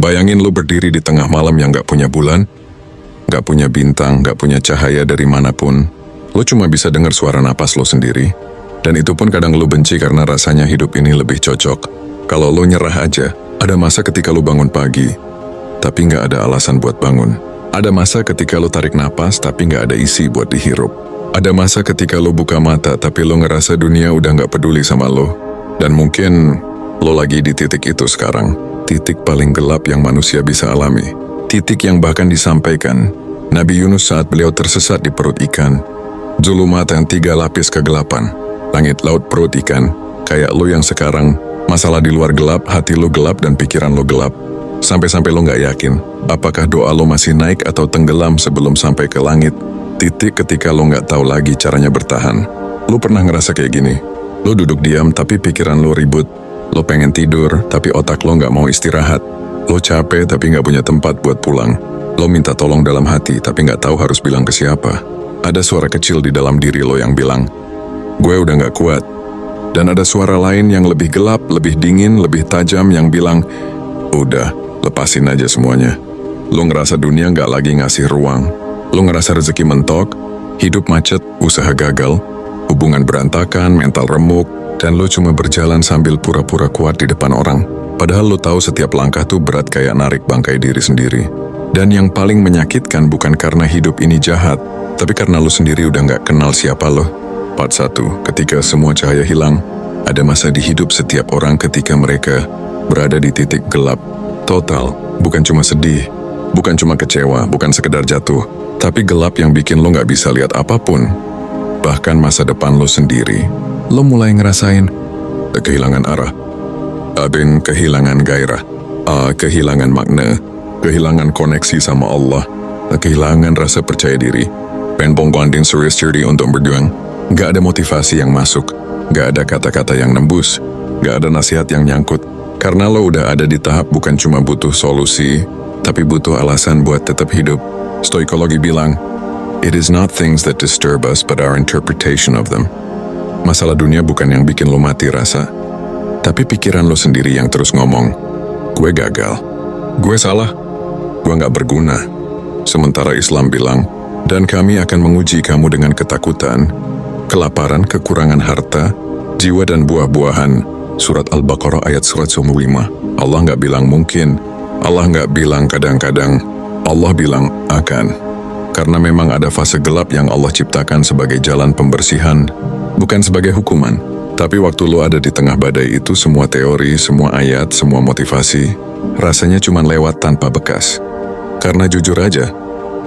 Bayangin lu berdiri di tengah malam yang gak punya bulan, gak punya bintang, gak punya cahaya dari manapun. Lu cuma bisa dengar suara napas lu sendiri. Dan itu pun kadang lu benci karena rasanya hidup ini lebih cocok kalau lu nyerah aja. Ada masa ketika lu bangun pagi, tapi gak ada alasan buat bangun. Ada masa ketika lu tarik napas, tapi gak ada isi buat dihirup. Ada masa ketika lu buka mata, tapi lu ngerasa dunia udah gak peduli sama lu. Dan mungkin lu lagi di titik itu sekarang. Titik paling gelap yang manusia bisa alami. Titik yang bahkan disampaikan Nabi Yunus saat beliau tersesat di perut ikan. Zulumat yang 3 lapis kegelapan. Langit laut perut ikan. Kayak lu yang sekarang, masalah di luar gelap, hati lu gelap dan pikiran lu gelap. Sampai-sampai lu gak yakin, apakah doa lu masih naik atau tenggelam sebelum sampai ke langit. Titik ketika lu gak tahu lagi caranya bertahan. Lu pernah ngerasa kayak gini? Lu duduk diam tapi pikiran lu ribut. Lu pengen tidur tapi otak lu gak mau istirahat. Lu capek tapi gak punya tempat buat pulang. Lu minta tolong dalam hati tapi gak tahu harus bilang ke siapa. Ada suara kecil di dalam diri lo yang bilang, gue udah gak kuat. Dan ada suara lain yang lebih gelap, lebih dingin, lebih tajam yang bilang, udah, lepasin aja semuanya. Lu ngerasa dunia gak lagi ngasih ruang. Lu ngerasa rezeki mentok, hidup macet, usaha gagal, hubungan berantakan, mental remuk, dan lu cuma berjalan sambil pura-pura kuat di depan orang. Padahal lu tahu setiap langkah tuh berat kayak narik bangkai diri sendiri. Dan yang paling menyakitkan bukan karena hidup ini jahat, tapi karena lu sendiri udah gak kenal siapa lo. Part 1, ketika semua cahaya hilang, ada masa di hidup setiap orang ketika mereka berada di titik gelap. Total, bukan cuma sedih, bukan cuma kecewa, bukan sekedar jatuh, tapi gelap yang bikin lo gak bisa lihat apapun. Bahkan masa depan lo sendiri. Lo mulai ngerasain kehilangan arah, kehilangan gairah, kehilangan makna, kehilangan koneksi sama Allah, kehilangan rasa percaya diri. Pengen bonding serius cerdi untuk berjuang. Gak ada motivasi yang masuk, gak ada kata-kata yang nembus, gak ada nasihat yang nyangkut. Karena lo udah ada di tahap bukan cuma butuh solusi, tapi butuh alasan buat tetap hidup. Stoikologi bilang, it is not things that disturb us but our interpretation of them. Masalah dunia bukan yang bikin lo mati rasa, tapi pikiran lo sendiri yang terus ngomong, gue gagal, gue salah, gue gak berguna. Sementara Islam bilang, dan kami akan menguji kamu dengan ketakutan, kelaparan, kekurangan harta, jiwa dan buah-buahan. Surat Al-Baqarah ayat 105. Allah gak bilang mungkin, Allah gak bilang kadang-kadang, Allah bilang akan. Karena memang ada fase gelap yang Allah ciptakan sebagai jalan pembersihan, bukan sebagai hukuman. Tapi waktu lo ada di tengah badai itu, semua teori, semua ayat, semua motivasi, rasanya cuma lewat tanpa bekas. Karena jujur aja,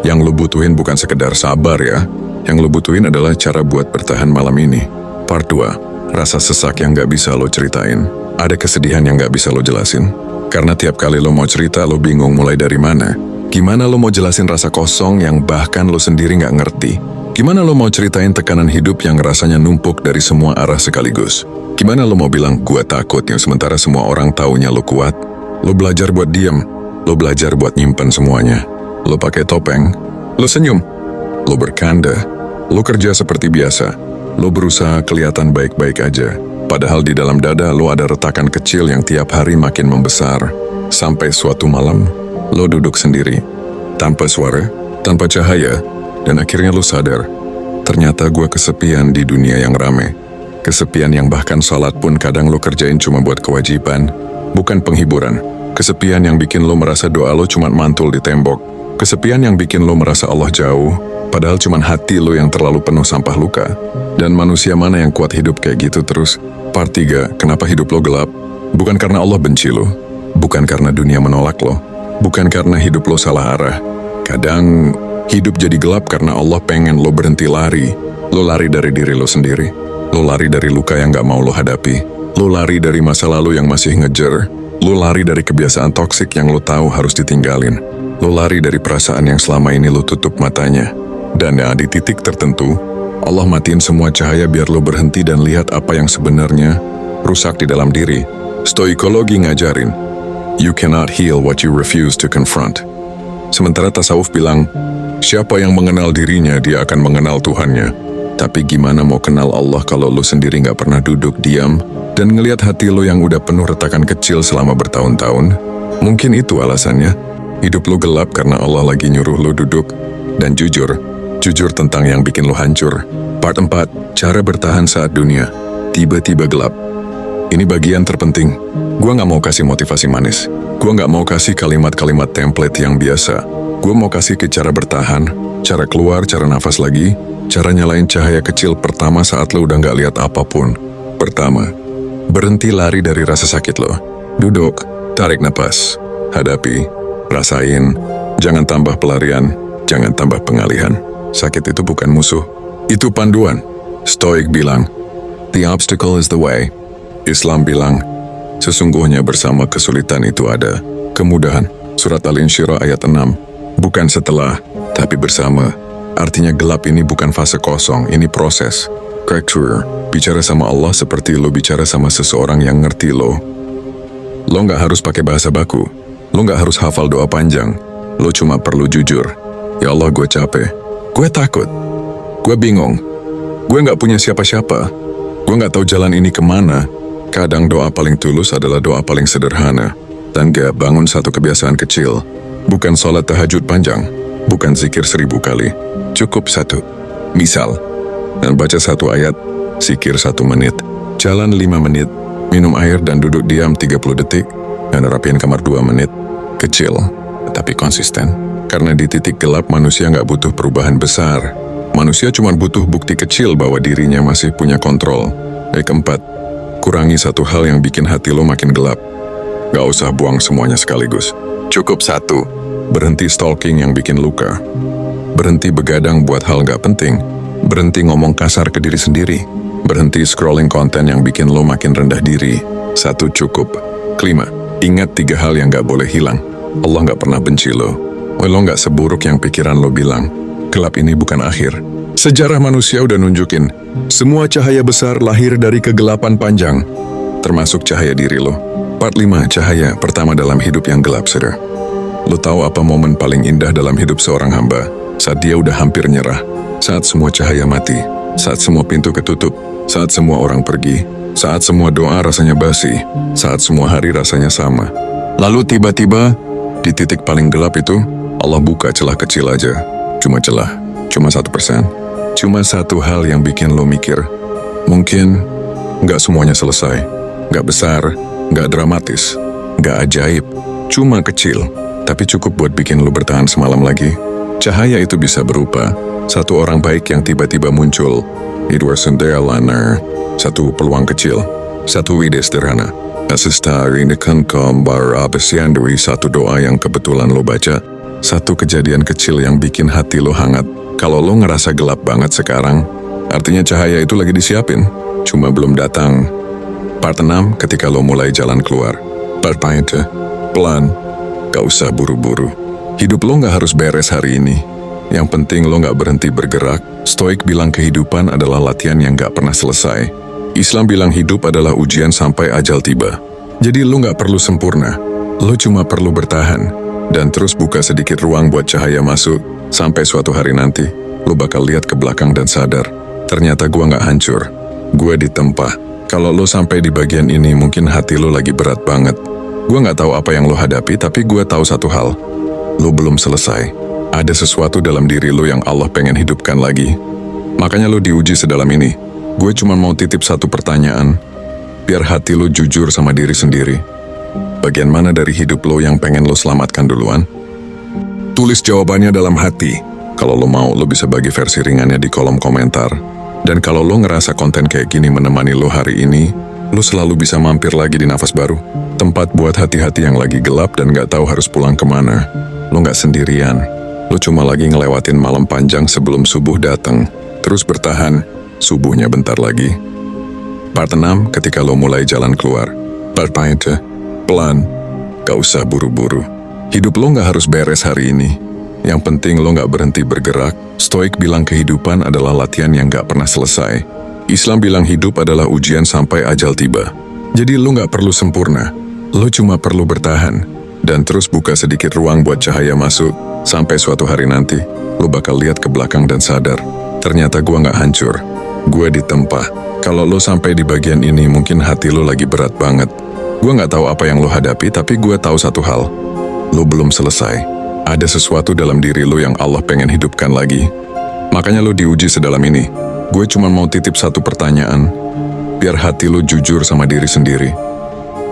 yang lo butuhin bukan sekedar sabar ya, yang lo butuhin adalah cara buat bertahan malam ini. Part 2, rasa sesak yang gak bisa lo ceritain. Ada kesedihan yang gak bisa lo jelasin. Karena tiap kali lo mau cerita, lo bingung mulai dari mana. Gimana lo mau jelasin rasa kosong yang bahkan lo sendiri gak ngerti? Gimana lo mau ceritain tekanan hidup yang rasanya numpuk dari semua arah sekaligus? Gimana lo mau bilang gue takut yang sementara semua orang taunya lo kuat? Lo belajar buat diem, lo belajar buat nyimpen semuanya. Lo pakai topeng, lo senyum, lo bercanda, lo kerja seperti biasa, lo berusaha kelihatan baik-baik aja. Padahal di dalam dada lo ada retakan kecil yang tiap hari makin membesar. Sampai suatu malam, lo duduk sendiri, tanpa suara, tanpa cahaya, dan akhirnya lo sadar, ternyata gue kesepian di dunia yang rame. Kesepian yang bahkan salat pun kadang lo kerjain cuma buat kewajiban, bukan penghiburan. Kesepian yang bikin lo merasa doa lo cuma mantul di tembok. Kesepian yang bikin lo merasa Allah jauh, padahal cuma hati lo yang terlalu penuh sampah luka. Dan manusia mana yang kuat hidup kayak gitu terus? Part 3, kenapa hidup lo gelap? Bukan karena Allah benci lo, bukan karena dunia menolak lo, bukan karena hidup lo salah arah. Kadang hidup jadi gelap karena Allah pengen lo berhenti lari. Lo lari dari diri lo sendiri. Lo lari dari luka yang gak mau lo hadapi. Lo lari dari masa lalu yang masih ngejar. Lo lari dari kebiasaan toksik yang lo tahu harus ditinggalin. Lo lari dari perasaan yang selama ini lo tutup matanya. Dan ya, di titik tertentu, Allah matiin semua cahaya biar lo berhenti dan lihat apa yang sebenarnya rusak di dalam diri. Stoikologi ngajarin, you cannot heal what you refuse to confront. Sementara tasawuf bilang, siapa yang mengenal dirinya, dia akan mengenal Tuhannya. Tapi gimana mau kenal Allah kalau lo sendiri gak pernah duduk diam dan ngelihat hati lo yang udah penuh retakan kecil selama bertahun-tahun? Mungkin itu alasannya. Hidup lo gelap karena Allah lagi nyuruh lo duduk. Dan jujur tentang yang bikin lo hancur. Part 4, cara bertahan saat dunia tiba-tiba gelap. Ini bagian terpenting. Gua nggak mau kasih motivasi manis. Gua nggak mau kasih kalimat-kalimat template yang biasa. Gua mau kasih ke cara bertahan, cara keluar, cara nafas lagi, cara nyalain cahaya kecil pertama saat lo udah nggak lihat apapun. Pertama, berhenti lari dari rasa sakit lo. Duduk, tarik napas, hadapi, rasain. Jangan tambah pelarian, jangan tambah pengalihan. Sakit itu bukan musuh, itu panduan. Stoik bilang, "The obstacle is the way." Islam bilang, sesungguhnya bersama kesulitan itu ada kemudahan. Surat Al-Insyirah ayat 6. Bukan setelah, tapi bersama. Artinya gelap ini bukan fase kosong, ini proses. Character, bicara sama Allah seperti lo bicara sama seseorang yang ngerti lo. Lo nggak harus pakai bahasa baku. Lo nggak harus hafal doa panjang. Lo cuma perlu jujur. Ya Allah, gue capek. Gue takut. Gue bingung. Gue nggak punya siapa-siapa. Gue nggak tahu jalan ini kemana. Kadang doa paling tulus adalah doa paling sederhana. Dan gak bangun satu kebiasaan kecil. Bukan sholat tahajud panjang. Bukan zikir 1000 kali. Cukup satu. Misal, dan baca satu ayat, zikir 1 menit. Jalan 5 menit. Minum air dan duduk diam 30 detik. Dan rapiin kamar 2 menit. Kecil, tapi konsisten. Karena di titik gelap manusia gak butuh perubahan besar. Manusia cuma butuh bukti kecil bahwa dirinya masih punya kontrol. Yang keempat, kurangi satu hal yang bikin hati lo makin gelap. Gak usah buang semuanya sekaligus. Cukup satu. Berhenti stalking yang bikin luka. Berhenti begadang buat hal gak penting. Berhenti ngomong kasar ke diri sendiri. Berhenti scrolling konten yang bikin lo makin rendah diri. 1 cukup. Kelima, ingat 3 hal yang gak boleh hilang. Allah gak pernah benci lo. Lo gak seburuk yang pikiran lo bilang. Gelap ini bukan akhir. Sejarah manusia udah nunjukin, semua cahaya besar lahir dari kegelapan panjang, termasuk cahaya diri lo. Part 5, cahaya pertama dalam hidup yang gelap, saudara. Lo tahu apa momen paling indah dalam hidup seorang hamba? Saat dia udah hampir nyerah, saat semua cahaya mati, saat semua pintu ketutup, saat semua orang pergi, saat semua doa rasanya basi, saat semua hari rasanya sama. Lalu tiba-tiba, di titik paling gelap itu, Allah buka celah kecil aja. Cuma celah, cuma 1%. Cuma satu hal yang bikin lo mikir, mungkin nggak semuanya selesai, nggak besar, nggak dramatis, nggak ajaib, cuma kecil, tapi cukup buat bikin lo bertahan semalam lagi. Cahaya itu bisa berupa satu orang baik yang tiba-tiba muncul, Edward Sunderlander, satu peluang kecil, satu ide sederhana, asistari kambar abesiandui, satu doa yang kebetulan lo baca, satu kejadian kecil yang bikin hati lo hangat. Kalau lo ngerasa gelap banget sekarang, artinya cahaya itu lagi disiapin, cuma belum datang. Part 6, ketika lo mulai jalan keluar. Part 5, pelan, gak usah buru-buru. Hidup lo gak harus beres hari ini. Yang penting lo gak berhenti bergerak. Stoik bilang kehidupan adalah latihan yang gak pernah selesai. Islam bilang hidup adalah ujian sampai ajal tiba. Jadi lo gak perlu sempurna. Lo cuma perlu bertahan. Dan terus buka sedikit ruang buat cahaya masuk. Sampai suatu hari nanti, lo bakal lihat ke belakang dan sadar, ternyata gua gak hancur, gua ditempa. Kalau lo sampai di bagian ini, mungkin hati lo lagi berat banget. Gua gak tahu apa yang lo hadapi, tapi gua tahu satu hal, lo belum selesai. Ada sesuatu dalam diri lo yang Allah pengen hidupkan lagi. Makanya lo diuji sedalam ini. Gue cuma mau titip satu pertanyaan, biar hati lo jujur sama diri sendiri. Bagian mana dari hidup lo yang pengen lo selamatkan duluan? Tulis jawabannya dalam hati. Kalau lo mau, lo bisa bagi versi ringannya di kolom komentar. Dan kalau lo ngerasa konten kayak gini menemani lo hari ini, lo selalu bisa mampir lagi di Nafas Baru. Tempat buat hati-hati yang lagi gelap dan gak tahu harus pulang kemana. Lo gak sendirian. Lo cuma lagi ngelewatin malam panjang sebelum subuh datang. Terus bertahan, subuhnya bentar lagi. Part 6, ketika lo mulai jalan keluar. Part 5, pelan, gak usah buru-buru. Hidup lo gak harus beres hari ini. Yang penting lo gak berhenti bergerak. Stoik bilang kehidupan adalah latihan yang gak pernah selesai. Islam bilang hidup adalah ujian sampai ajal tiba. Jadi lo gak perlu sempurna. Lo cuma perlu bertahan. Dan terus buka sedikit ruang buat cahaya masuk. Sampai suatu hari nanti, lo bakal lihat ke belakang dan sadar. Ternyata gua gak hancur. Gua ditempa. Kalau lo sampai di bagian ini, mungkin hati lo lagi berat banget. Gua gak tahu apa yang lo hadapi, tapi gua tahu satu hal. lo belum selesai. Ada sesuatu dalam diri lo yang Allah pengen hidupkan lagi. Makanya lo diuji sedalam ini. Gue cuma mau titip satu pertanyaan, biar hati lo jujur sama diri sendiri.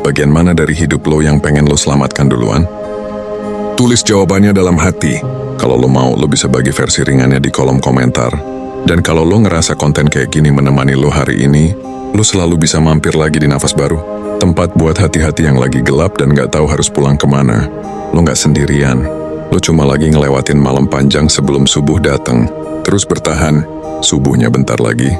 Bagian mana dari hidup lo yang pengen lo selamatkan duluan? Tulis jawabannya dalam hati. Kalau lo mau, lo bisa bagi versi ringannya di kolom komentar. Dan kalau lo ngerasa konten kayak gini menemani lo hari ini, lo selalu bisa mampir lagi di Nafas Baru. Tempat buat hati-hati yang lagi gelap dan gak tahu harus pulang kemana. Lo gak sendirian. Lo cuma lagi ngelewatin malam panjang sebelum subuh datang. Terus bertahan, subuhnya bentar lagi.